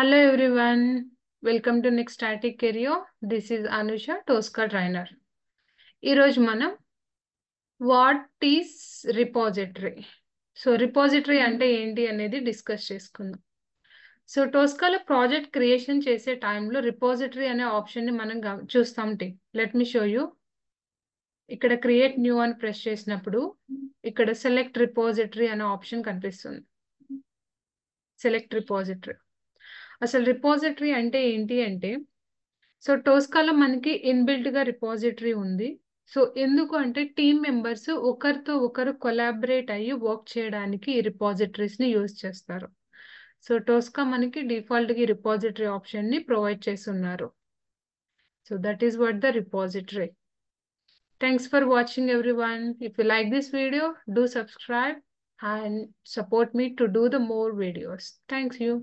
Hello everyone, welcome to Next Static Career. This is Anusha, Tosca trainer. ఈరోజు మనం what is repository repository అంటే ఏంటి అనేది discuss చేసుకుందాం. టోస్కాలో ప్రాజెక్ట్ క్రియేషన్ చేసే టైంలో రిపాజిటరీ అనే ఆప్షన్ ని మనం చూస్తాం. Let me show you. ఇక్కడ క్రియేట్ న్యూ అని ప్రెస్ చేసినప్పుడు ఇక్కడ సెలెక్ట్ రిపాజిటరీ అనే ఆప్షన్ కనిపిస్తుంది. Select repository. అసలు రిపాజిటరీ అంటే ఏంటి అంటే టోస్కాలో మనకి ఇన్బిల్ట్ గా రిపాజిటరీ ఉంది. ఎందుకు అంటే టీమ్ మెంబర్స్ ఒకరితో ఒకరు కొలాబరేట్ అయ్యి వర్క్ చేయడానికి ఈ రిపాజిటరీస్ ని యూజ్ చేస్తారు. టోస్కా మనకి డిఫాల్ట్ గా రిపాజిటరీ ఆప్షన్ ని ప్రొవైడ్ చేస్తున్నారు. That is what the repository. Thanks for watching everyone. If you like this video, do subscribe and support me to do the more videos. Thanks you.